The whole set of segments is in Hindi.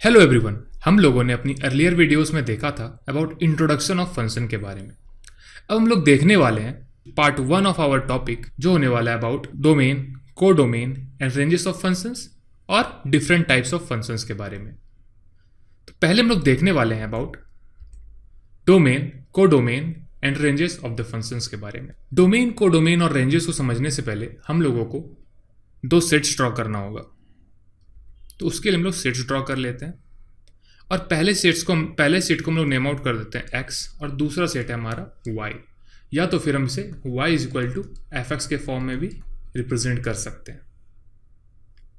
Hello everyone. हम लोगों ने अपनी अर्लियर वीडियोस में देखा था अबाउट इंट्रोडक्शन ऑफ फंक्शन के बारे में। अब हम लोग देखने वाले हैं पार्ट 1 ऑफ आवर टॉपिक, जो होने वाला है अबाउट डोमेन, को domain and ranges of functions और डिफरेंट टाइप्स ऑफ फंक्शंस के बारे में। तो पहले हम लोग देखने वाले हैं अबाउट डोमेन, को domain and ranges of the functions के बारे में। डोमेन, को डोमेन और रेंजेस को समझने से पहले हम लोगों को दो सेट्स ड्रॉ करना होगा। तो उसके लिए हम लोग सेट्स ड्रॉ कर लेते हैं और पहले सेट को हम लोग नेम आउट कर देते हैं x, और दूसरा सेट है हमारा y। या तो फिर हम इसे y is equal to f x के फॉर्म में भी रिप्रेजेंट कर सकते हैं।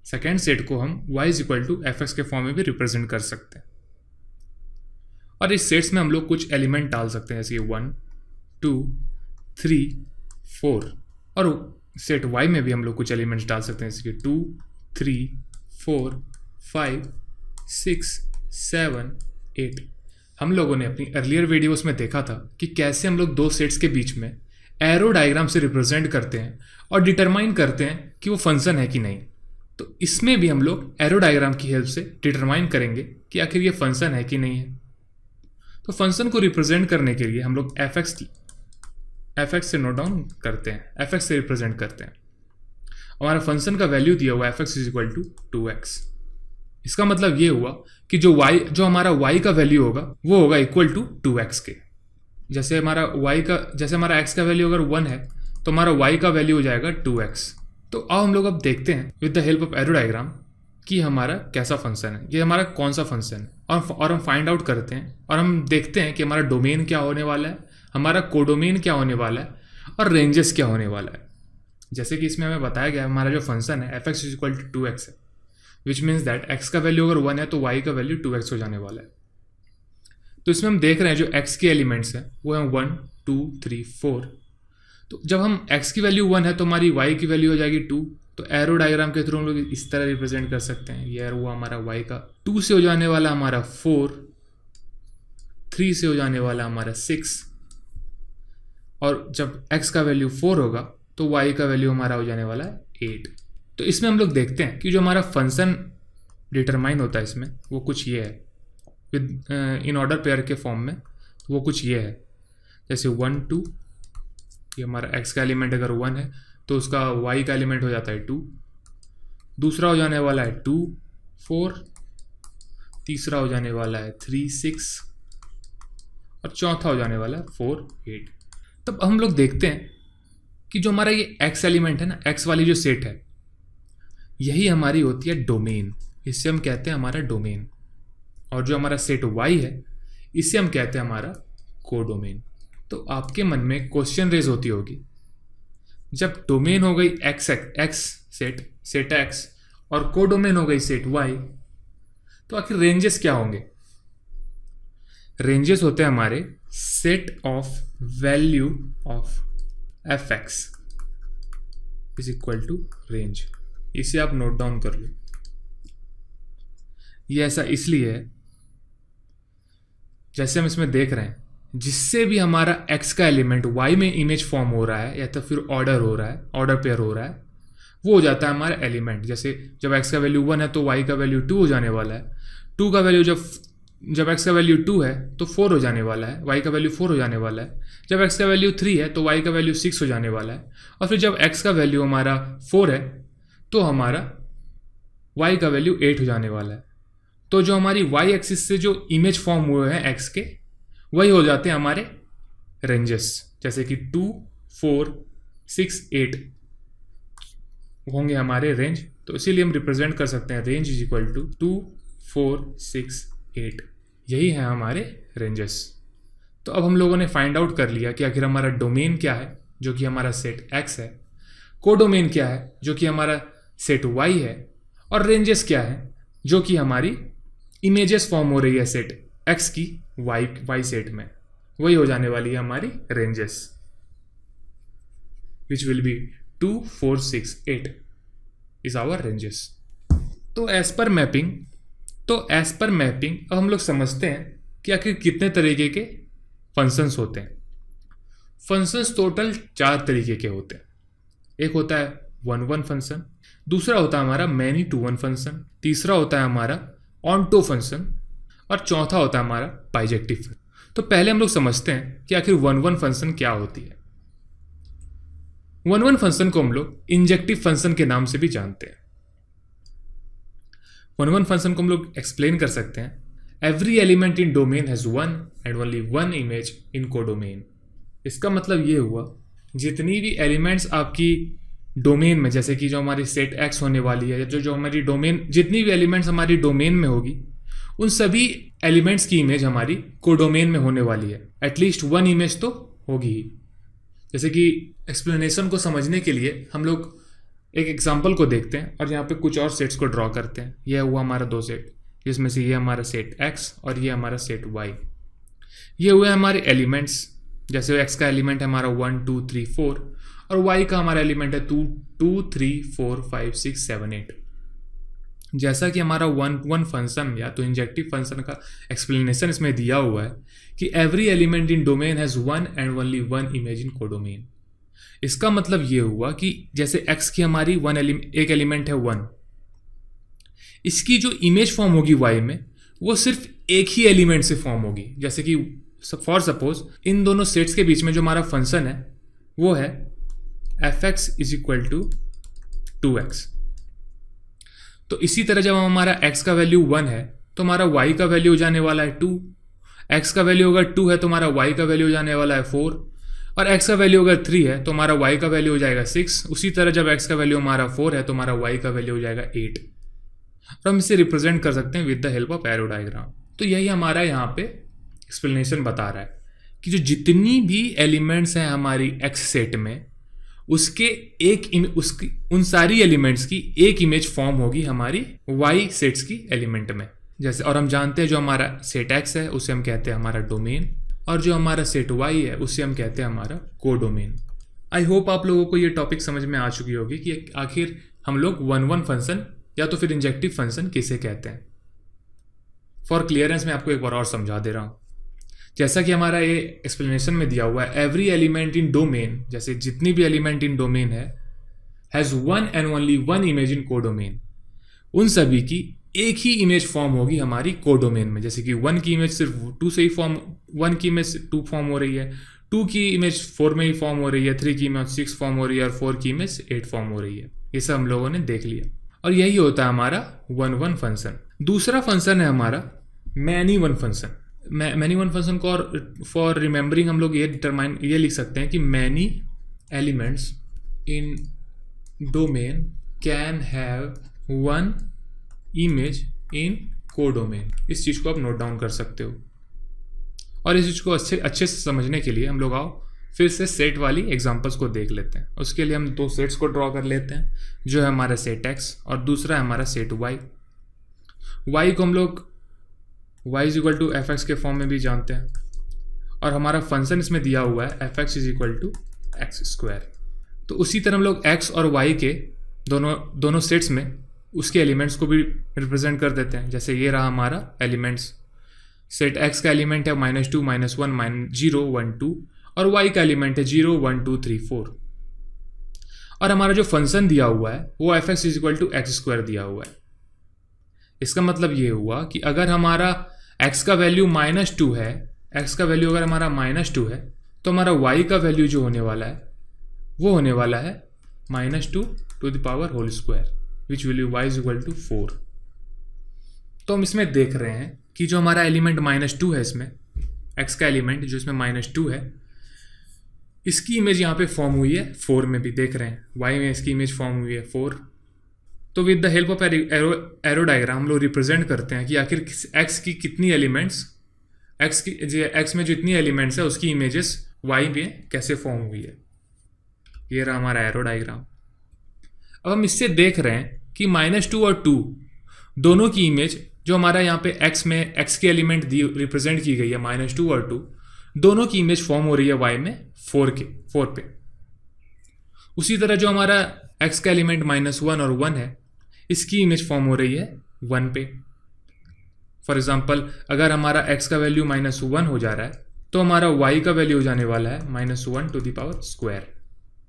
सेकेंड सेट को हम y is equal to f x के फॉर्म में भी रिप्रेजेंट कर सकते हैं। और इस सेट्स में हम लोग कुछ एलिमेंट डाल सकते हैं, जैसे 1, 2, 3, 4, और सेट y में भी हम लोग कुछ एलिमेंट्स डाल सकते हैं, जैसे कि 2, 3, 4, 5, 6, 7, 8। हम लोगों ने अपनी अर्लियर वीडियोस में देखा था कि कैसे हम लोग दो सेट्स के बीच में एरो डायग्राम से रिप्रेजेंट करते हैं और डिटरमाइन करते हैं कि वो फंक्शन है कि नहीं। तो इसमें भी हम लोग एरो डायग्राम की हेल्प से डिटरमाइन करेंगे कि आखिर ये फंक्शन है कि नहीं है। तो फंक्शन को रिप्रेजेंट करने के लिए हम लोग एफ एक्स से नोट डाउन करते हैं, एफ एक्स से रिप्रेजेंट करते हैं। हमारा फंक्शन का वैल्यू दिया हुआ f x is equal to 2x। इसका मतलब ये हुआ कि जो हमारा y का वैल्यू होगा वो होगा इक्वल टू 2x के। जैसे हमारा x का वैल्यू अगर 1 है तो हमारा y का वैल्यू हो जाएगा 2x। तो आओ हम लोग अब देखते हैं with the help of arrow diagram कि हमारा कैसा फंक्शन है, ये हमारा कौन सा फंक्शन है, और हम फाइंड आउट करते हैं और हम देखते हैं कि हमारा डोमेन क्या होने वाला है, हमारा कोडोमेन क्या होने वाला है और रेंजेस क्या होने वाला है। जैसे कि इसमें हमें बताया गया हमारा जो फंक्शन है f x is equal to 2x है, विच मीन्स दैट x का वैल्यू अगर 1 है तो y का वैल्यू 2x हो जाने वाला है। तो इसमें हम देख रहे हैं जो x के एलिमेंट्स हैं वो हैं 1, 2, 3, 4। तो जब हम x की वैल्यू 1 है तो हमारी y की वैल्यू हो जाएगी 2। तो एरो डायग्राम के थ्रू हम लोग इस तरह रिप्रेजेंट कर सकते हैं। ये वो हमारा y का 2 से हो जाने वाला हमारा 4, 3 से हो जाने वाला हमारा 6, और जब x का वैल्यू 4 होगा तो y का वैल्यू हमारा हो जाने वाला है 8। तो इसमें हम लोग देखते हैं कि जो हमारा फंक्शन डिटरमाइन होता है इसमें वो कुछ ये है, विद इन ऑर्डर पेयर के फॉर्म में वो कुछ ये है। जैसे 1, 2, ये हमारा x का एलिमेंट अगर 1 है तो उसका y का एलिमेंट हो जाता है 2, दूसरा हो जाने वाला है 2, 4, तीसरा हो जाने वाला है 3, 6, और चौथा हो जाने वाला है 4, 8। तब हम लोग देखते हैं कि जो हमारा ये x एलिमेंट है ना, x वाली जो सेट है, यही हमारी होती है डोमेन। इससे हम कहते हैं हमारा डोमेन। और जो हमारा सेट y है इसे हम कहते हैं हमारा कोडोमेन। तो आपके मन में क्वेश्चन रेज होती होगी, जब डोमेन हो गई x सेट x और कोडोमेन हो गई सेट y, तो आखिर रेंजेस क्या होंगे? रेंजेस होते हैं हमारे set of value of f x is equal to range. इसे आप नोट डाउन कर लो। ये ऐसा इसलिए है, जैसे हम इसमें देख रहे हैं, जिससे भी हमारा x का एलिमेंट y में इमेज फॉर्म हो रहा है या तो फिर ऑर्डर पेयर हो रहा है, वो हो जाता है हमारा एलिमेंट। जैसे जब x का वैल्यू 1 है तो y का वैल्यू 2 हो जाने वाला है। 2 का वैल्यू जब x का वैल्यू 2 है तो 4 हो जाने वाला है, y का वैल्यू 4 हो जाने वाला है। जब x का वैल्यू 3 है तो y का वैल्यू 6 हो जाने वाला है। और फिर जब x का वैल्यू हमारा 4 है तो हमारा y का वैल्यू 8 हो जाने वाला है। तो जो हमारी y एक्सिस से जो इमेज फॉर्म हुए हैं x के, वही हो जाते हैं हमारे रेंजेस। जैसे कि 2, 4, 6, 8 होंगे हमारे रेंज। तो इसीलिए हम रिप्रेजेंट कर सकते हैं रेंज इज इक्वल टू 2, 4, 6, 8। यही है हमारे रेंजेस। तो अब हम लोगों ने फाइंड आउट कर लिया कि आखिर हमारा डोमेन क्या है, जो कि हमारा सेट x है, कोडोमेन क्या है, जो कि हमारा सेट y है, और रेंजेस क्या है, जो कि हमारी इमेजेस फॉर्म हो रही है सेट x की y सेट में, वही हो जाने वाली है हमारी ranges, which will be 2, 4, 6, 8 is our ranges. तो एज पर मैपिंग अब हम लोग समझते हैं कि आखिर कितने तरीके के फंक्शंस होते हैं। फंक्शंस टोटल 4 तरीके के होते हैं। एक होता है 1-1 फंक्शन, दूसरा होता है हमारा मैनी टू वन फंक्शन, तीसरा होता है हमारा ऑनटो फंक्शन, और चौथा होता है हमारा बाइजेक्टिव फंक्शन। तो पहले हम लोग समझते हैं कि आखिर वन वन फंक्शन क्या होती है। वन वन फंक्शन को हम लोग इंजेक्टिव फंक्शन के नाम से भी जानते हैं। वन वन फंक्शन को हम लोग एक्सप्लेन कर सकते हैं, every element in domain has one and only one image in codomain. इसका मतलब ये हुआ जितनी भी एलिमेंट्स आपकी डोमेन में, जैसे कि जो हमारी सेट एक्स होने वाली है, जो हमारी डोमेन, जितनी भी एलिमेंट्स हमारी डोमेन में होगी, उन सभी एलिमेंट्स की इमेज हमारी कोडोमेन में होने वाली है। एटलीस्ट वन इमेज तो होगी ही। जैसे कि एक्सप्लेनेशन को समझने के लिए हम लोग एक एग्जांपल को देखते हैं और यहाँ पे कुछ और सेट्स को ड्रॉ करते हैं। यह हुआ हमारा दो सेट, जिसमें से ये हमारा सेट एक्स और ये हमारा सेट वाई। ये हुए हमारे एलिमेंट्स। जैसे एक्स का एलिमेंट है हमारा 1 2 3 4 और वाई का हमारा एलिमेंट है 2 3 4 5 6 7 8। जैसा कि हमारा वन वन फंक्शन या तो इंजेक्टिव फंक्शन का एक्सप्लेनेशन इसमें दिया हुआ है कि every element in domain has one and only one image in codomain. इसका मतलब ये हुआ कि जैसे x की हमारी एक एलिमेंट है 1, इसकी जो इमेज फॉर्म होगी y में वो सिर्फ एक ही एलिमेंट से फॉर्म होगी। जैसे कि फॉर सपोज इन दोनों सेट्स के बीच में जो हमारा फंक्शन है वो है f(x) = 2x। तो इसी तरह जब हमारा x का वैल्यू 1 है तो हमारा y का वैल्यू हो जाने वाला है 2, x का वैल्यू अगर 2 है तो हमारा y का वैल्यू हो जाने वाला है 4, और x का वैल्यू अगर 3 है तो हमारा y का वैल्यू हो जाएगा 6। उसी तरह जब x का वैल्यू हमारा 4 है तो हमारा y का वैल्यू हो जाएगा 8। और हम इसे रिप्रेजेंट कर सकते हैं with the help of arrow diagram. तो यही हमारा यहाँ पे एक्सप्लेनेशन बता रहा है कि जो जितनी भी एलिमेंट्स हैं हमारी x सेट में, उसके उन सारी एलिमेंट्स की एक इमेज फॉर्म होगी हमारी y सेट्स की एलिमेंट में। जैसे, और हम जानते हैं जो हमारा सेट x है उसे हम कहते हैं हमारा डोमेन, और जो हमारा सेट y है उसे हम कहते हैं हमारा कोडोमेन। आई होप आप लोगों को ये टॉपिक समझ में आ चुकी होगी कि आखिर हम लोग वन वन फंक्शन या तो फिर इंजेक्टिव फंक्शन किसे कहते हैं। फॉर क्लियरेंस मैं आपको एक बार और समझा दे रहा हूँ। जैसा कि हमारा ये एक्सप्लेनेशन में दिया हुआ है, एवरी एलिमेंट इन डोमेन, जैसे जितनी भी एलिमेंट इन डोमेन है, has one and only one image in codomain. उन सभी की एक ही इमेज फॉर्म होगी हमारी कोडोमेन में। जैसे कि 1 की इमेज सिर्फ 2 से ही फॉर्म, 1 की इमेज 2 फॉर्म हो रही है, 2 की इमेज 4 में ही फॉर्म हो रही है, 3 की इमेज 6 फॉर्म हो रही है और 4 की इमेज 8 फॉर्म हो रही है। ये सब हम लोगों ने देख लिया और यही होता है हमारा वन वन फंक्शन। दूसरा फंक्शन है हमारा many one function. Many one function को और फॉर रिमेंबरिंग हम लोग ये लिख सकते हैं कि many elements in domain can have one image in codomain. इस चीज़ को आप नोट डाउन कर सकते हो। और इस चीज़ को अच्छे से समझने के लिए हम लोग आओ फिर से सेट वाली एग्जांपल्स को देख लेते हैं। उसके लिए हम दो सेट्स को ड्रॉ कर लेते हैं, जो है हमारा सेट x और दूसरा है हमारा सेट y। y को हम लोग y = f(x) के फॉर्म में भी जानते हैं, और हमारा फंक्शन इसमें दिया हुआ है f(x) = x²। तो उसी तरह हम लोग x और y के दोनों सेट्स में उसके एलिमेंट्स को भी रिप्रेजेंट कर देते हैं। जैसे ये रहा हमारा एलिमेंट्स, सेट x का एलिमेंट है -2 -1 0 1 2, और y का एलिमेंट है 0 1 2 3 4। और हमारा जो फंक्शन दिया हुआ है वो f(x) = x² दिया हुआ है। इसका मतलब ये हुआ कि अगर हमारा x का वैल्यू -2 है, x का वैल्यू अगर हमारा -2 है, तो हमारा y का वैल्यू जो होने वाला है वो होने वाला है -2⁻², विच विल y = 4। तो हम इसमें देख रहे हैं कि जो हमारा एलिमेंट -2 है, इसमें x का एलिमेंट जो इसमें -2 है, इसकी इमेज यहाँ पे फॉर्म हुई है 4 में भी देख रहे हैं, y में इसकी इमेज फॉर्म हुई है 4। तो with the help of arrow diagram हम लोग रिप्रेजेंट करते हैं कि आखिर x की कितनी एलिमेंट्स, x में जितनी एलिमेंट्स है उसकी इमेजेस y में कैसे फॉर्म हुई है। ये रहा हमारा एरो डायग्राम। अब हम इससे देख रहे हैं कि -2 और 2 दोनों की इमेज जो हमारा यहाँ पे x में x की एलिमेंट रिप्रेजेंट की गई है -2 और 2, दोनों की इमेज फॉर्म हो रही है y में 4 पे। उसी तरह जो हमारा x का एलिमेंट -1 और 1 है, इसकी इमेज फॉर्म हो रही है 1 पे। फॉर एग्जांपल अगर हमारा x का वैल्यू -1 हो जा रहा है तो हमारा y का वैल्यू हो जाने वाला है -1²,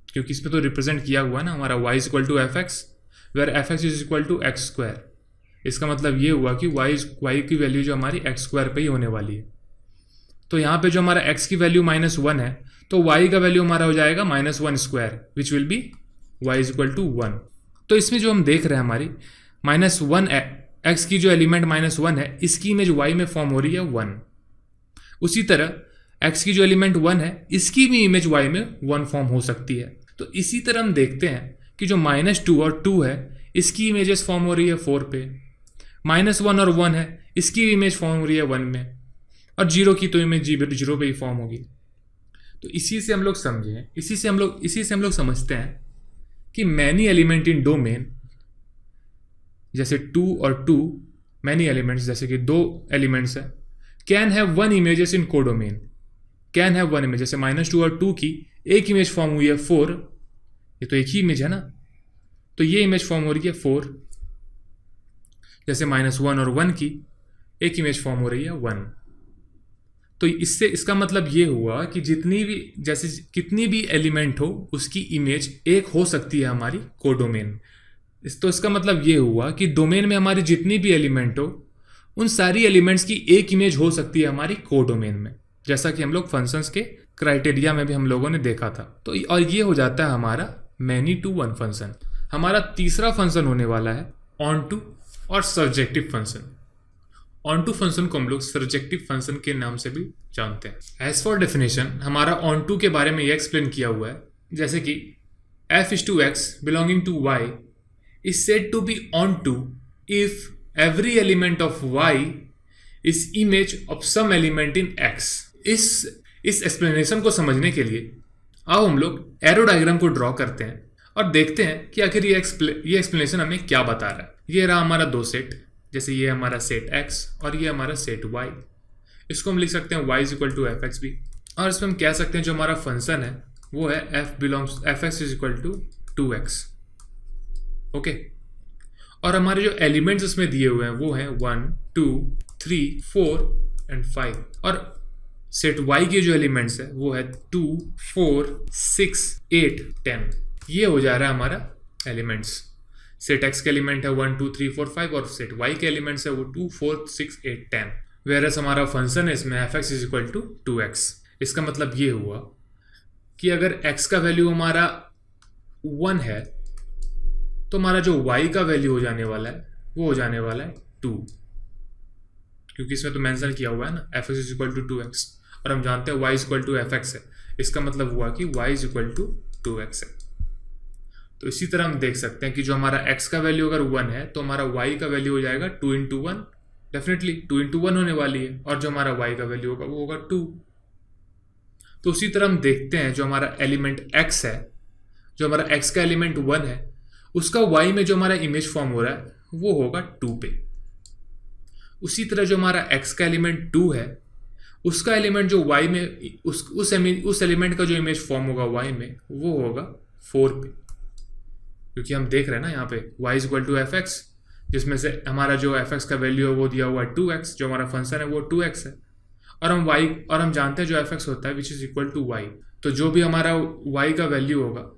क्योंकि इसमें तो रिप्रेजेंट किया हुआ है ना हमारा y = f(x), where f(x) = x²। इसका मतलब ये हुआ कि y की वैल्यू जो हमारी एक्स स्क्वायर पे ही होने वाली है। तो यहाँ पे जो हमारा x की वैल्यू -1 है, तो y का वैल्यू हमारा हो जाएगा -1 square, which will be y is equal to 1। तो इसमें जो हम देख रहे हैं हमारी -1 x की जो एलिमेंट -1 है, इसकी इमेज y में फॉर्म हो रही है 1। उसी तरह x की जो एलिमेंट 1 है, इसकी भी इमेज y में 1 फॉर्म हो सकती है। तो इसी तरह हम देखते हैं कि जो -2 और 2 है, इसकी इमेजेस फॉर्म हो रही है 4 पे। -1 और 1 है, इसकी इमेज फॉर्म हो रही है 1 में, और 0 की तो इमेज 0 पे ही फॉर्म होगी। तो इसी से हम लोग समझते हैं कि मैनी एलिमेंट इन डोमेन, जैसे 2 और 2, मैनी एलिमेंट्स जैसे कि 2 एलिमेंट्स है, can have 1 images in codomain. Can have 1 image, जैसे -2 और 2 की एक इमेज फॉर्म हुई है 4, ये तो एक ही इमेज है ना, तो ये इमेज फॉर्म हो रही है 4। जैसे -1 और 1 की एक इमेज फॉर्म हो रही है 1। तो इससे इसका मतलब ये हुआ कि कितनी भी एलिमेंट हो, उसकी इमेज एक हो सकती है हमारी कोडोमेन। तो इसका मतलब ये हुआ कि डोमेन में हमारी जितनी भी एलिमेंट हो, उन सारी एलिमेंट्स की एक इमेज हो सकती है हमारी कोडोमेन में, जैसा कि हम लोग फंक्शंस के क्राइटेरिया में भी हम लोगों ने देखा था। तो और ये हो जाता है हमारा मैनी टू वन फंक्शन। हमारा तीसरा फंक्शन होने वाला है ऑन टू और surjective function. Onto function को हम लोग सर्जेक्टिव फंक्शन के नाम से भी जानते हैं। एज फॉर डेफिनेशन, हमारा ऑन टू के बारे में ये एक्सप्लेन किया हुआ है, जैसे कि f is to x belonging to y is said to be on to if every element of y is image of some element in x। इस एक्सप्लेनेशन को समझने के लिए आओ हम लोग एरो डायग्राम को ड्रॉ करते हैं और देखते हैं कि आखिर ये एक्सप्लेनेशन हमें क्या बता रहा है। ये रहा हमारा दो सेट, जैसे ये हमारा सेट x और ये हमारा सेट y। इसको हम लिख सकते हैं y is equal to f x भी, और इसमें हम कह सकते हैं जो हमारा फंक्शन है वो है f x is equal to 2x। Okay, और हमारे जो एलिमेंट्स इसमें दिए हुए हैं वो हैं 1 2 3 4 एंड 5, और सेट y के जो एलिमेंट्स है वो है 2 4 6 8 10। ये हो जा रहा है हमारा एलिमेंट्स। सेट x के एलिमेंट है 1 2 3 4 5 और सेट y के एलिमेंट्स है वो 2 4 6 8 10। वेरस हमारा फंक्शन है इसमें f x is equal to 2x। इसका मतलब ये हुआ कि अगर x का वैल्यू हमारा 1 है तो हमारा जो y का वैल्यू हो जाने वाला है वो हो जाने वाला है 2, क्योंकि इसमें तो मेंशन किया हुआ है ना f x is equal to 2x, और हम जानते हैं y is equal to f x है। इसका मतलब हुआ कि y is equal to 2x है। तो इसी तरह हम देख सकते हैं कि जो हमारा x का वैल्यू अगर 1 है तो हमारा y का वैल्यू हो जाएगा 2 इंटू 1, डेफिनेटली 2 इंटू 1 होने वाली है, और जो हमारा y का वैल्यू होगा वो होगा 2। तो उसी तरह हम देखते हैं जो हमारा एलिमेंट x है, जो हमारा x का एलिमेंट 1 है, उसका y में जो हमारा इमेज फॉर्म हो रहा है वो होगा 2 पे। उसी तरह जो हमारा x का एलिमेंट 2 है, उसका एलिमेंट जो y में उस एलिमेंट का जो इमेज फॉर्म होगा y में वो होगा 4 पे, क्योंकि हम देख रहे हैं ना यहाँ पे y is equal to f x, जिसमें से हमारा जो एफ एक्स का वैल्यू है वो दिया हुआ है 2x, जो हमारा फंक्शन है वो 2x है, और हम जानते हैं जो एफ एक्स होता है which is equal to y। तो जो भी हमारा y का वैल्यू होगा,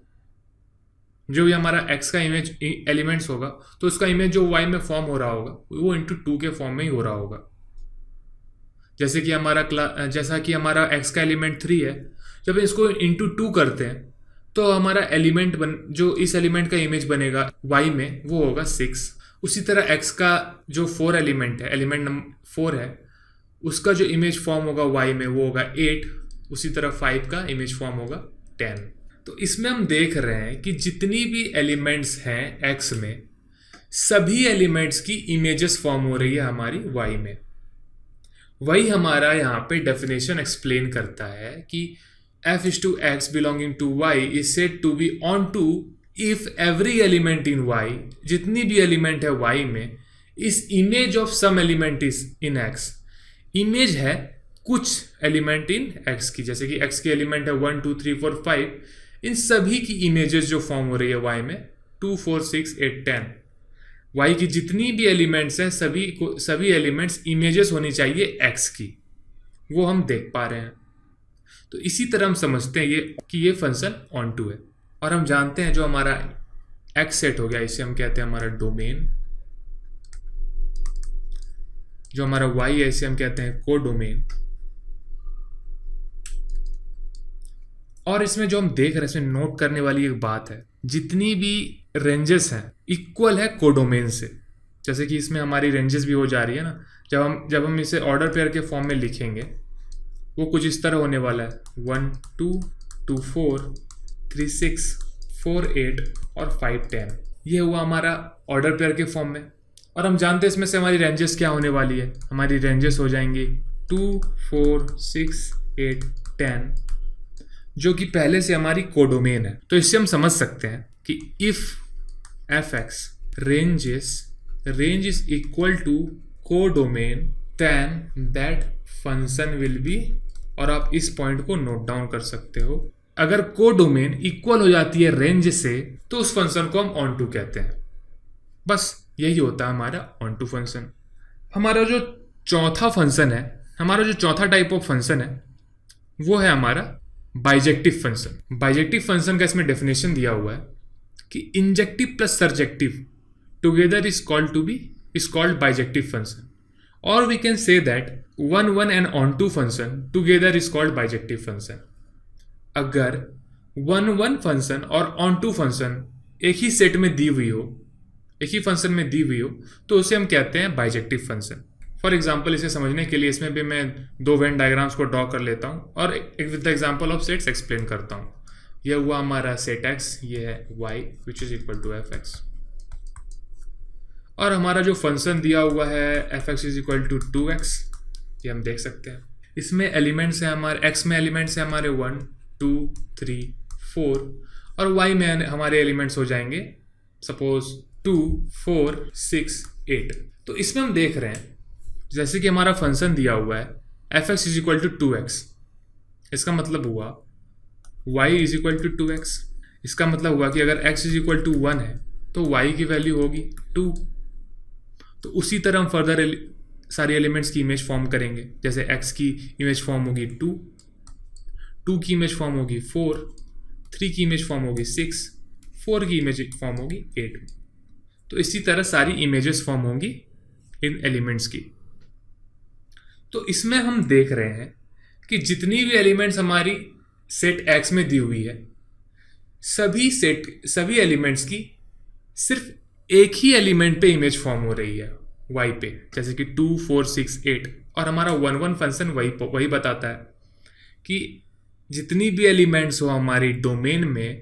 जो भी हमारा x का इमेज एलिमेंट्स होगा, तो उसका इमेज जो y में फॉर्म हो रहा होगा वो इंटू 2 के फॉर्म में ही हो रहा होगा। जैसे कि हमारा x का एलिमेंट 3 है, जब इसको इंटू 2 करते हैं तो हमारा जो इस एलिमेंट का इमेज बनेगा y में वो होगा 6। उसी तरह x का जो 4 एलिमेंट है, एलिमेंट नंबर 4 है, उसका जो इमेज फॉर्म होगा y में वो होगा 8। उसी तरह 5 का इमेज फॉर्म होगा 10। तो इसमें हम देख रहे हैं कि जितनी भी एलिमेंट्स हैं x में, सभी एलिमेंट्स की इमेजेस फॉर्म हो रही है हमारी y में। वही हमारा यहाँ पे डेफिनेशन एक्सप्लेन करता है कि f is to x belonging to y is said to be on to if every element in y, जितनी भी एलिमेंट है y में, इस image of some element is in x, image है कुछ एलिमेंट इन x की, जैसे कि x के एलिमेंट है 1 2 3 4 5, इन सभी की इमेजेस जो फॉर्म हो रही है y में 2 4 6 8 10। y की जितनी भी एलिमेंट्स हैं सभी एलिमेंट्स इमेजेस होनी चाहिए x की, वो हम देख पा रहे हैं। तो इसी तरह हम समझते हैं कि ये फंक्शन ऑन टू है, और हम जानते हैं जो हमारा x सेट हो गया, इसे हम कहते हैं हमारा डोमेन। जो हमारा y है इसे हम कहते हैं कोडोमेन। और इसमें जो हम देख रहे हैं, इसमें नोट करने वाली एक बात है, जितनी भी रेंजेस हैं इक्वल है कोडोमेन से। जैसे कि इसमें हमारी रेंजेस भी हो जा रही है ना, जब हम इसे ऑर्डर पेयर के फॉर्म में लिखेंगे वो कुछ इस तरह होने वाला है 1 2 2 4 3 6 4 8 और 5 10। ये हुआ हमारा ऑर्डर पेयर के फॉर्म में। और हम जानते हैं इसमें से हमारी रेंजेस क्या होने वाली है, हमारी रेंजेस हो जाएंगी 2 4 6 8 10, जो कि पहले से हमारी कोडोमेन है। तो इससे हम समझ सकते हैं कि if fx range is equal to codomain then that function will be, और आप इस पॉइंट को नोट डाउन कर सकते हो, अगर कोडोमेन इक्वल हो जाती है रेंज से तो उस फंक्शन को हम ऑन टू कहते हैं। बस यही होता है हमारा ऑन टू फंक्शन। हमारा जो चौथा फंक्शन है, हमारा जो चौथा टाइप ऑफ फंक्शन है वो है हमारा बाइजेक्टिव फंक्शन। बाइजेक्टिव फंक्शन का इसमें डेफिनेशन दिया हुआ है कि injective plus surjective together is called bijective function, और we can say that one and onto function together is called bijective function. अगर one फंक्शन और onto फंक्शन एक ही सेट में दी हुई हो, एक ही फंक्शन में दी हुई हो, तो उसे हम कहते हैं बाइजेक्टिव फंक्शन। फॉर एग्जाम्पल इसे समझने के लिए इसमें भी मैं दो वेन डायग्राम्स को ड्रॉ कर लेता हूँ और एक with the example of sets explain करता हूँ। यह हुआ हमारा सेट x, ये है y which is equal to fx, और हमारा जो फंक्शन दिया हुआ है fx is equal to 2x, ये हम देख सकते हैं। इसमें एलिमेंट्स हैं हमारे, x में एलिमेंट्स हैं हमारे 1 2 3 4, और y में हमारे एलिमेंट्स हो जाएंगे सपोज 2 4 6 8। तो इसमें हम देख रहे हैं जैसे कि हमारा फंक्शन दिया हुआ है fx is equal to 2x, इसका मतलब हुआ y is equal to 2x। इसका मतलब हुआ कि अगर x इज इक्वल टू 1 है तो y की वैल्यू होगी 2। तो उसी तरह हम फर्दर सारे एलिमेंट्स की इमेज फॉर्म करेंगे। जैसे x की इमेज फॉर्म होगी 2, 2 की इमेज फॉर्म होगी 4, 3 की इमेज फॉर्म होगी 6, 4 की इमेज फॉर्म होगी 8। तो इसी तरह सारी इमेजेस फॉर्म होंगी इन एलिमेंट्स की। तो इसमें हम देख रहे हैं कि जितनी भी एलिमेंट्स हमारी सेट x में दी हुई है, सभी एलिमेंट्स की सिर्फ एक ही एलिमेंट पे इमेज फॉर्म हो रही है y पे, जैसे कि 2 4 6 8। और हमारा 1 फंक्शन वही बताता है कि जितनी भी एलिमेंट्स हो हमारी डोमेन में,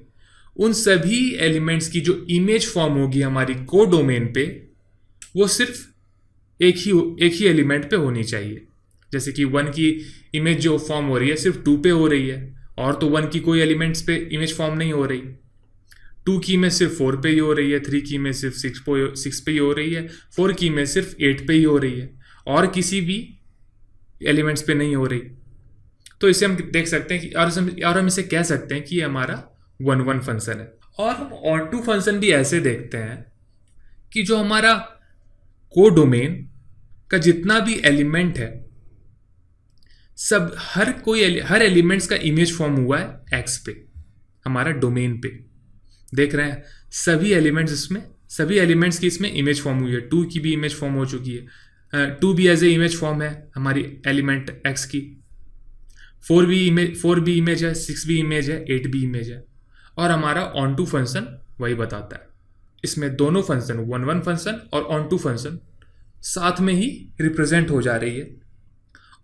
उन सभी एलिमेंट्स की जो इमेज फॉर्म होगी हमारी को डोमेन पे, वो सिर्फ एक ही एलिमेंट पे होनी चाहिए। जैसे कि 1 की इमेज जो फॉर्म हो रही है सिर्फ 2 पे हो रही है, और तो 1 की कोई एलिमेंट्स पे इमेज फॉर्म नहीं हो रही। 2 की इमेज सिर्फ 4 पे ही हो रही है, 3 की इमेज सिर्फ 6 पे ही हो रही है, 4 की इमेज सिर्फ 8 पे ही हो रही है, और किसी भी एलिमेंट्स पे नहीं हो रही। तो इसे हम देख सकते हैं कि और हम इसे कह सकते हैं कि ये हमारा 1 फंक्शन है। और हम ऑन टू फंक्शन भी ऐसे देखते हैं कि जो हमारा को डोमेन का जितना भी एलिमेंट है, हर एलिमेंट्स का इमेज फॉर्म हुआ है x पे, हमारा डोमेन पे। देख रहे हैं सभी एलिमेंट्स की इसमें इमेज फॉर्म हुई है। 2 की भी इमेज फॉर्म हो चुकी है, 2 भी एज ए इमेज फॉर्म है हमारी एलिमेंट x की, 4 भी इमेज है, 6 भी इमेज है, 8 भी इमेज है। और हमारा ऑन टू फंक्शन वही बताता है। इसमें दोनों फंक्शन 1 फंक्शन और ऑन टू फंक्शन साथ में ही रिप्रेजेंट हो जा रही है,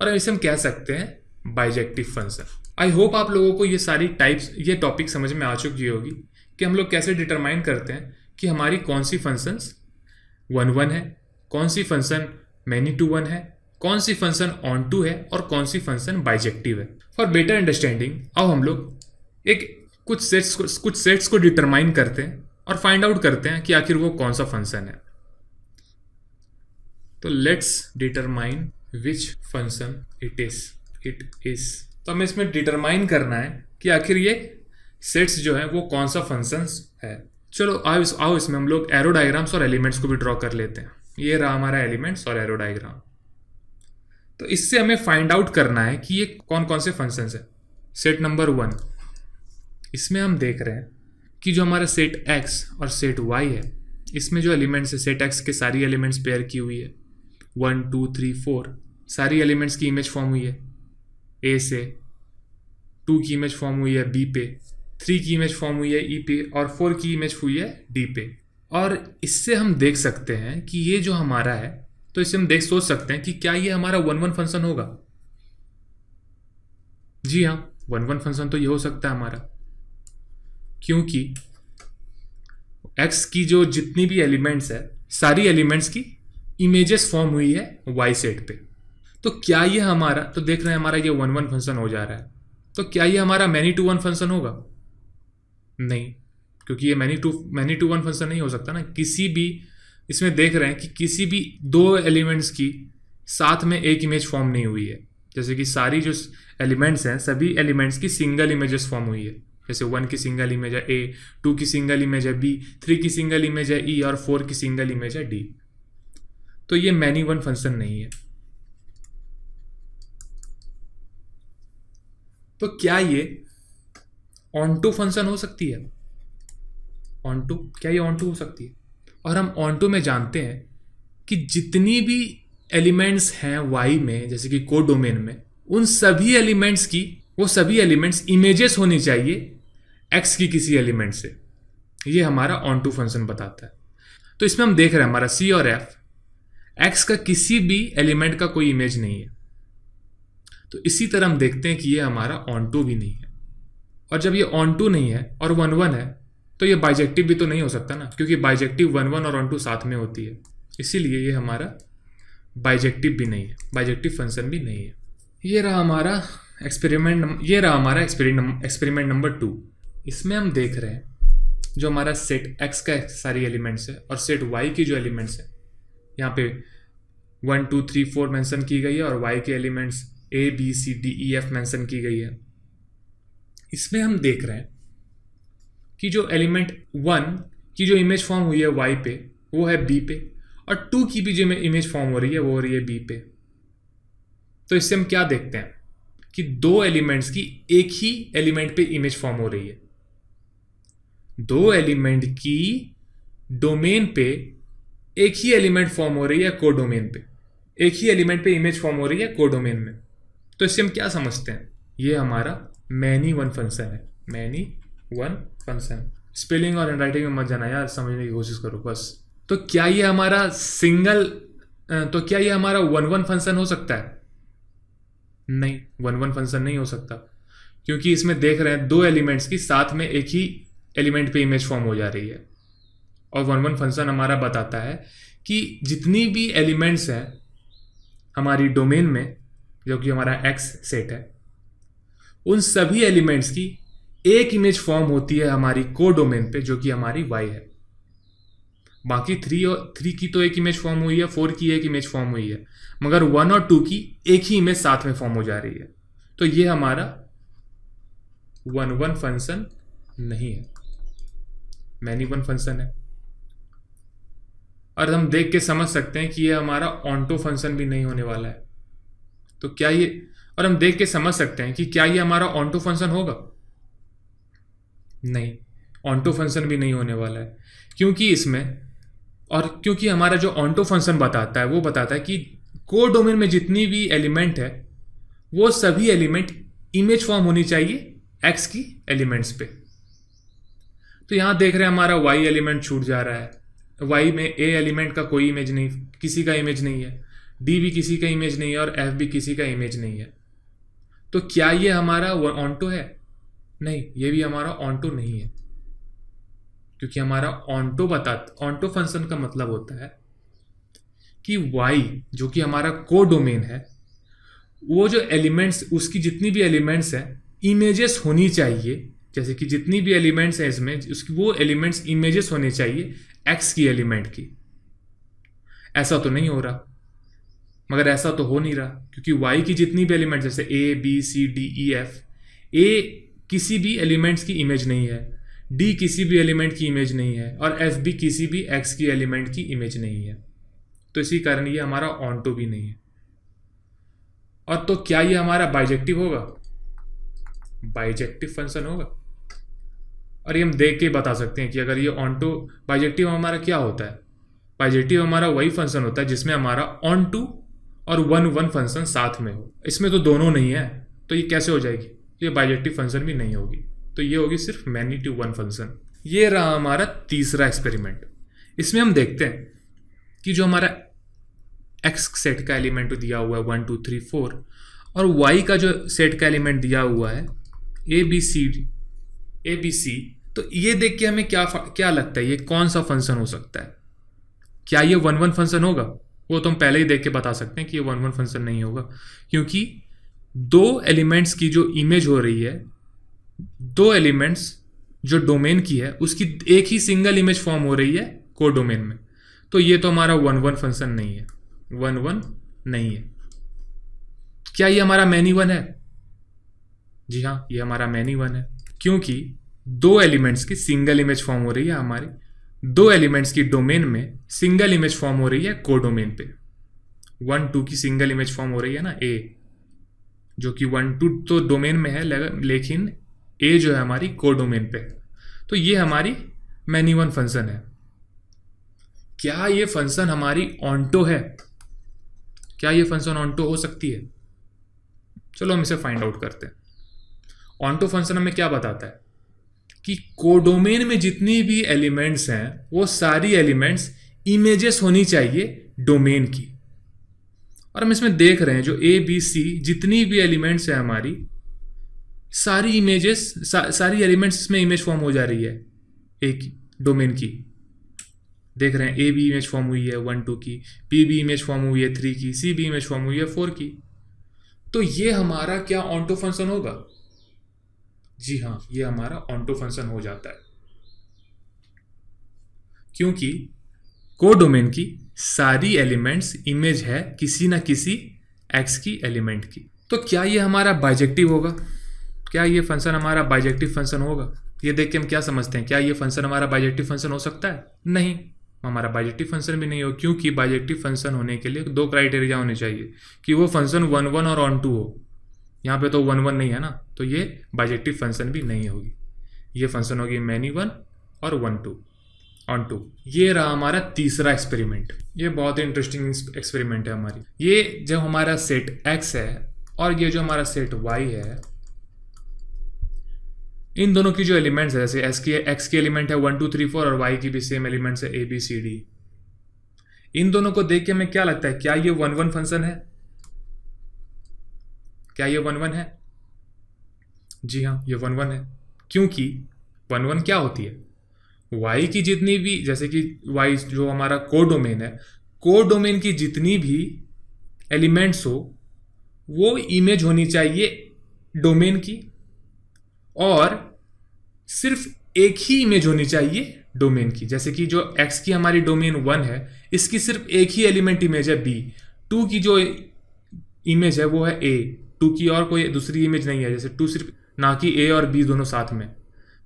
और इसे हम कह सकते हैं बाइजेक्टिव फंक्शन। आई होप आप लोगों को ये टॉपिक समझ में आ चुकी होगी कि हम लोग कैसे डिटरमाइन करते हैं कि हमारी कौन सी फंक्शंस 1 है, कौन सी फंक्शन मैनी टू 1 है, कौन सी फंक्शन ऑन टू है, और कौन सी फंक्शन बाइजेक्टिव है। फॉर बेटर अंडरस्टैंडिंग अब हम लोग कुछ सेट्स को डिटरमाइन करते हैं और फाइंड आउट करते हैं कि आखिर वो कौन सा फंक्शन है। तो let's determine which function it is. तो हमें इसमें डिटरमाइन करना है कि आखिर ये सेट्स जो है वो कौन सा फंक्शंस है। चलो आओ इसमें हम लोग एरो डायग्राम्स और एलिमेंट्स को भी ड्रॉ कर लेते हैं। ये रहा हमारा एलिमेंट्स और एरो डायग्राम। तो इससे हमें फाइंड आउट करना है कि ये कौन कौन से फंक्शंस है। सेट नंबर 1, इसमें हम देख रहे हैं कि जो हमारा सेट x और सेट y है, इसमें जो एलिमेंट्स है सेट x के सारी एलिमेंट्स पेयर की हुई है, 1 2 3 4 सारी एलिमेंट्स की इमेज फॉर्म हुई है ए से, 2 की इमेज फॉर्म हुई है बी पे, 3 की इमेज फॉर्म हुई है ई पे और 4 की इमेज हुई है डी पे। और इससे हम देख सकते हैं कि ये जो हमारा है, तो इससे हम सोच सकते हैं कि क्या ये हमारा 1 1 फंक्शन होगा। जी हाँ, 1 1 फंक्शन तो ये हो सकता है हमारा, क्योंकि x की जो जितनी भी एलिमेंट्स है सारी एलिमेंट्स की इमेजेस फॉर्म हुई है y सेट पे। तो क्या ये हमारा, तो देख रहे हैं हमारा ये 1 1 फंक्शन हो जा रहा है, तो क्या ये हमारा मैनी टू वन फंक्शन होगा? नहीं, क्योंकि ये मैनी टू वन फंक्शन नहीं हो सकता ना। किसी भी इसमें देख रहे हैं कि किसी भी दो एलिमेंट्स की साथ में एक इमेज फॉर्म नहीं हुई है। जैसे कि सारी जो एलिमेंट्स हैं सभी एलिमेंट्स की सिंगल इमेजेस फॉर्म हुई है। जैसे 1 की सिंगल इमेज है ए, 2 की सिंगल इमेज है बी, 3 की सिंगल इमेज है ई और 4 की सिंगल इमेज है डी। तो ये मैनी वन फंक्शन नहीं है। तो क्या ये ऑनटू फंक्शन हो सकती है? ऑनटू, क्या ये ऑनटू हो सकती है? और हम ऑनटू में जानते हैं कि जितनी भी एलिमेंट्स हैं वाई में, जैसे कि को डोमेन में, उन सभी एलिमेंट्स की वो सभी एलिमेंट्स इमेजेस होनी चाहिए एक्स की किसी एलिमेंट से। ये हमारा ऑनटू फंक्शन बताता है। तो इसमें हम देख रहे हैं हमारा सी और एफ, एक्स का किसी भी एलिमेंट का कोई इमेज नहीं है। तो इसी तरह हम देखते हैं कि ये हमारा ऑनटू भी नहीं है। और जब ये ऑनटू नहीं है और 1 1 है, तो ये बाइजेक्टिव भी तो नहीं हो सकता ना, क्योंकि बाइजेक्टिव 1 1 और ऑनटू साथ में होती है। इसीलिए ये हमारा बाइजेक्टिव भी नहीं है, बाइजेक्टिव फंक्शन भी नहीं है। ये रहा हमारा एक्सपेरिमेंट नंबर 2। इसमें हम देख रहे हैं जो हमारा सेट एक्स का सारी एलिमेंट्स है और सेट वाई की जो एलिमेंट्स है, यहाँ पे 1 2 3 4 मेंशन की गई है और वाई के elements A B C D E F mention की गई है। इसमें हम देख रहे हैं कि जो एलिमेंट 1 की जो इमेज फॉर्म हुई है वाई पे वो है बी पे, और 2 की भी जो इमेज फॉर्म हो रही है वो हो रही है बी पे। तो इससे हम क्या देखते हैं कि दो एलिमेंट्स की एक ही एलिमेंट पे इमेज फॉर्म हो रही है। दो एलिमेंट की डोमेन पे एक ही एलिमेंट फॉर्म हो रही है को डोमेन पे, एक ही एलिमेंट पे इमेज फॉर्म हो रही है को डोमेन में। तो इससे हम क्या समझते हैं? ये हमारा मैनी वन फंक्शन है, मैनी वन फंक्शन। स्पेलिंग और हैंडराइटिंग में मत जाना यार, समझने की कोशिश करो बस। तो क्या ये हमारा क्या ये हमारा 1 1 फंक्शन हो सकता है? नहीं, 1 1 फंक्शन नहीं हो सकता, क्योंकि इसमें देख रहे हैं दो एलिमेंट्स की साथ में एक ही एलिमेंट पे इमेज फॉर्म हो जा रही है। और 1 1 फंक्शन हमारा बताता है कि जितनी भी एलिमेंट्स हैं हमारी डोमेन में, जो कि हमारा एक्स सेट है, उन सभी एलिमेंट्स की एक इमेज फॉर्म होती है हमारी को डोमेन पे, जो कि हमारी वाई है। बाकी 3 की तो एक इमेज फॉर्म हुई है, 4 की एक इमेज फॉर्म हुई है, मगर 1 और 2 की एक ही इमेज साथ में फॉर्म हो जा रही है। तो ये हमारा 1 1 फंक्शन नहीं है, मैनी वन फंक्शन है। और हम देख के समझ सकते हैं कि ये हमारा ऑनटो फंक्शन भी नहीं होने वाला है। तो क्या ये, और हम देख के समझ सकते हैं कि क्या ये हमारा ऑनटो फंक्शन होगा? नहीं, ऑनटो फंक्शन भी नहीं होने वाला है, क्योंकि इसमें, और क्योंकि हमारा जो ऑनटो फंक्शन बताता है वो बताता है कि को डोमेन में जितनी भी एलिमेंट है वो सभी एलिमेंट इमेज फॉर्म होनी चाहिए एक्स की एलिमेंट्स पे। तो यहां देख रहे हैं हमारा वाई एलिमेंट छूट जा रहा है। वाई में ए एलिमेंट का कोई इमेज नहीं, किसी का इमेज नहीं है, डी भी किसी का इमेज नहीं है और एफ भी किसी का इमेज नहीं है। तो क्या ये हमारा ऑनटो है? नहीं, ये भी हमारा ऑनटो नहीं है, क्योंकि हमारा ऑनटो फंक्शन का मतलब होता है कि वाई जो कि हमारा को डोमेन है, वो जो एलिमेंट्स, उसकी जितनी भी एलिमेंट्स हैं इमेजेस होनी चाहिए। जैसे कि जितनी भी एलिमेंट्स हैं इसमें, उसकी वो एलिमेंट्स इमेजेस होने चाहिए एक्स की एलिमेंट की। ऐसा तो नहीं हो रहा, मगर ऐसा तो हो नहीं रहा, क्योंकि वाई की जितनी भी एलिमेंट, जैसे a B C D E f, a किसी भी एलिमेंट्स की इमेज नहीं है, डी किसी भी एलिमेंट की इमेज नहीं है और एफ भी किसी भी एक्स की एलिमेंट की इमेज नहीं है। तो इसी कारण ये हमारा ऑनटो भी नहीं है। और तो क्या ये हमारा बाइजेक्टिव होगा? बाइजेक्टिव फंक्शन होगा। और ये हम देख के बता सकते हैं कि अगर ये ऑनटो बाइजेक्टिव हमारा क्या होता है। बाइजेक्टिव हमारा वही फंक्शन होता है जिसमें हमारा ऑन टू और वन वन फंक्शन साथ में हो। इसमें तो दोनों नहीं है, तो ये कैसे हो जाएगी? ये बाइजेक्टिव फंक्शन भी नहीं होगी, तो ये होगी सिर्फ मैनी टू वन फंक्शन। ये रहा हमारा तीसरा एक्सपेरिमेंट। इसमें हम देखते हैं कि जो हमारा एक्स सेट का एलिमेंट दिया हुआ है 1 2 3 4 और वाई का जो सेट का एलिमेंट दिया हुआ है ए बी सी, तो ये देख के हमें क्या लगता है ये कौन सा फंक्शन हो सकता है? क्या ये वन वन फंक्शन होगा? वो तो हम पहले ही देख के बता सकते हैं कि ये वन वन फंक्शन नहीं होगा, क्योंकि दो एलिमेंट्स की जो इमेज हो रही है, दो एलिमेंट्स जो डोमेन की है उसकी एक ही सिंगल इमेज फॉर्म हो रही है को डोमेन में, तो ये तो हमारा वन वन फंक्शन नहीं है, वन वन नहीं है। क्या ये हमारा मैनी वन है? जी हाँ, ये हमारा मैनी वन है, क्योंकि दो एलिमेंट्स की सिंगल इमेज फॉर्म हो रही है हमारे दो एलिमेंट्स की डोमेन में सिंगल इमेज फॉर्म हो रही है को डोमेन पे। 1 2 की सिंगल इमेज फॉर्म हो रही है ना ए, जो कि 1 2 तो डोमेन में है लेकिन ए जो है हमारी को डोमेन पे, तो ये हमारी मैनी वन फंक्शन है। क्या ये फंक्शन हमारी ऑन्टो है? क्या ये फंक्शन ऑन्टो हो सकती है? चलो हम इसे फाइंड आउट करते हैं। ऑन्टो फंक्शन हमें क्या बताता है कि कोडोमेन में जितनी भी एलिमेंट्स हैं वो सारी एलिमेंट्स इमेजेस होनी चाहिए डोमेन की। और हम इसमें देख रहे हैं जो ए बी सी जितनी भी एलिमेंट्स हैं हमारी सारी इमेजेस सारी एलिमेंट्स इसमें इमेज फॉर्म हो जा रही है एक डोमेन की। देख रहे हैं ए बी इमेज फॉर्म हुई है 1 2 की, बी भी इमेज फॉर्म हुई है 3 की, सी भी इमेज फॉर्म हुई है 4 की। तो ये हमारा क्या ऑन्टो फंक्शन होगा? जी हाँ, ये हमारा ऑन्टो फंक्शन हो जाता है, क्योंकि कोडोमेन की सारी एलिमेंट्स इमेज है किसी ना किसी एक्स की एलिमेंट की। तो क्या ये हमारा बाइजेक्टिव होगा? क्या ये फंक्शन हमारा बाइजेक्टिव फंक्शन होगा? ये देख के हम क्या समझते हैं, क्या ये फंक्शन हमारा बाइजेक्टिव फंक्शन हो सकता है? नहीं, हमारा बाइजेक्टिव फंक्शन भी नहीं हो, क्योंकि बाइजेक्टिव फंक्शन होने के लिए दो क्राइटेरिया होने चाहिए कि वो फंक्शन 1 1 और ऑन टू हो। यहाँ पे तो 1 1 नहीं है ना, तो ये बाइजेक्टिव फंक्शन भी नहीं होगी। ये फंक्शन होगी मैनी वन और 1 2 ऑन टू। ये रहा हमारा तीसरा एक्सपेरिमेंट। ये बहुत ही इंटरेस्टिंग एक्सपेरिमेंट है हमारी। ये जब हमारा सेट एक्स है और ये जो हमारा सेट वाई है, इन दोनों की जो एलिमेंट्स है, जैसे एक्स की एलिमेंट है 1 2 3 4 और वाई की भी सेम एलिमेंट्स है ए बी सी डी। इन दोनों को देख के हमें क्या लगता है, क्या ये 1 1 फंक्शन है? क्या ये 1 1 है? जी हाँ, ये 1 1 है, क्योंकि 1 1 क्या होती है? वाई की जितनी भी, जैसे कि वाई जो हमारा कोडोमेन है, कोडोमेन की जितनी भी एलिमेंट्स हो वो इमेज होनी चाहिए डोमेन की, और सिर्फ एक ही इमेज होनी चाहिए डोमेन की। जैसे कि जो x की हमारी डोमेन 1 है, इसकी सिर्फ एक ही एलिमेंट इमेज है b, 2 की जो इमेज है वो है a, 2 की और कोई दूसरी इमेज नहीं है, जैसे 2 सिर्फ, ना कि a और b दोनों साथ में।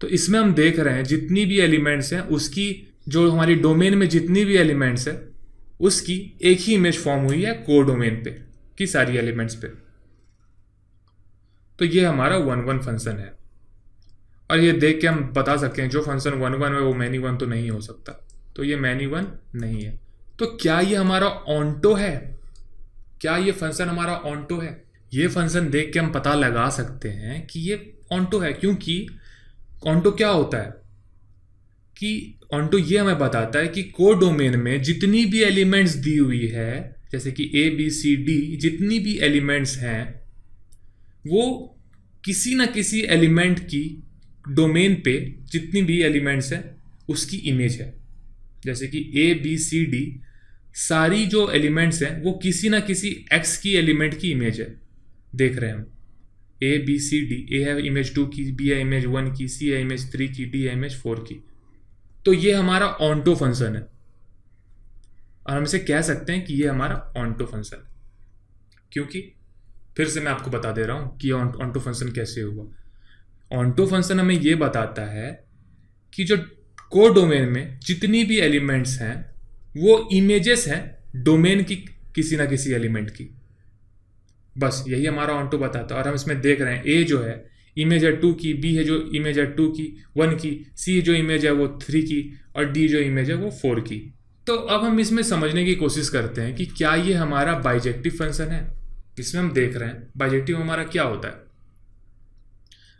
तो इसमें हम देख रहे हैं जितनी भी एलिमेंट्स हैं उसकी, जो हमारी डोमेन में जितनी भी एलिमेंट्स है उसकी एक ही इमेज फॉर्म हुई है को डोमेन पे की सारी एलिमेंट्स पे। तो ये हमारा 1 1 फंक्शन है, और ये देख के हम बता सकते हैं जो फंक्शन 1 1 है वो मैनी वन तो नहीं हो सकता, तो ये मैनी वन नहीं है। तो क्या ये हमारा ऑन्टो है? क्या ये फंक्शन हमारा ऑन्टो है? ये फंक्शन देख के हम पता लगा सकते हैं कि ये ऑन्टो है, क्योंकि ऑन्टो क्या होता है कि ऑन्टो ये हमें बताता है कि को डोमेन में जितनी भी एलिमेंट्स दी हुई है, जैसे कि ए बी सी डी जितनी भी एलिमेंट्स हैं वो किसी ना किसी एलिमेंट की डोमेन पे जितनी भी एलिमेंट्स हैं उसकी इमेज है। जैसे कि ए बी सी डी सारी जो एलिमेंट्स हैं वो किसी ना किसी एक्स की एलिमेंट की इमेज है। देख रहे हैं हम ए बी सी डी, ए है इमेज 2 की, बी है इमेज 1 की, सी है इमेज 3 की, डी है इमेज 4 की। तो ये हमारा ऑन्टो फंक्शन है, और हम इसे कह सकते हैं कि ये हमारा ऑन्टो फंक्शन है, क्योंकि फिर से मैं आपको बता दे रहा हूँ कि ऑन्टो फंक्शन कैसे हुआ। ऑन्टो फंक्शन हमें ये बताता है कि जो को डोमेन में जितनी भी एलिमेंट्स हैं वो इमेजेस हैं डोमेन की किसी ना किसी एलिमेंट की, बस यही हमारा ऑन्टो बताता है। और हम इसमें देख रहे हैं ए जो है इमेज है 2 की, बी है जो इमेज है 2 की 1 की, सी जो इमेज है वो 3 की, और डी जो इमेज है वो 4 की। तो अब हम इसमें समझने की कोशिश करते हैं कि क्या ये हमारा बाइजेक्टिव फंक्शन है। इसमें हम देख रहे हैं बाइजेक्टिव हमारा क्या होता है।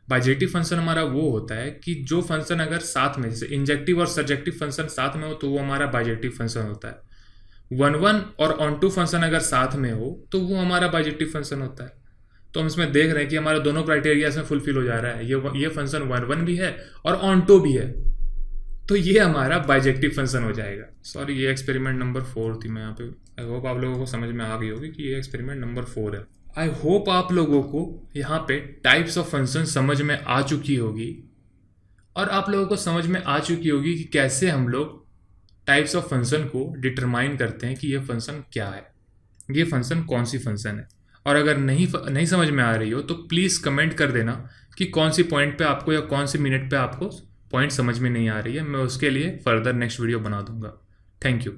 बाइजेक्टिव फंक्शन हमारा वो होता है कि जो फंक्शन अगर साथ में, जैसे इंजेक्टिव और सर्जेक्टिव फंक्शन साथ में हो तो वो हमारा बाइजेक्टिव फंक्शन होता है। 1 और ऑन टू फंक्शन अगर साथ में हो तो वो हमारा बाइजेक्टिव फंक्शन होता है। तो हम इसमें देख रहे हैं कि हमारा दोनों क्राइटेरिया इसमें फुलफिल हो जा रहा है। ये फंक्शन 1 भी है और ऑन टू भी है, तो ये हमारा बाइजेक्टिव फंक्शन हो जाएगा। सॉरी, ये एक्सपेरिमेंट नंबर 4 थी। मैं यहाँ पे आई होप आप लोगों को समझ में आ गई होगी कि ये एक्सपेरिमेंट नंबर 4 है। आई होप आप लोगों को यहाँ पे टाइप्स ऑफ फंक्शन समझ में आ चुकी होगी और आप लोगों को समझ में आ चुकी होगी कि कैसे हम लोग टाइप्स ऑफ फंक्शन को डिटरमाइन करते हैं कि ये फंक्शन क्या है, ये फंक्शन कौन सी फंक्शन है। और अगर नहीं समझ में आ रही हो तो प्लीज़ कमेंट कर देना कि कौन सी पॉइंट पे आपको या कौन सी मिनट पे आपको पॉइंट समझ में नहीं आ रही है। मैं उसके लिए फर्दर नेक्स्ट वीडियो बना दूंगा। Thank you.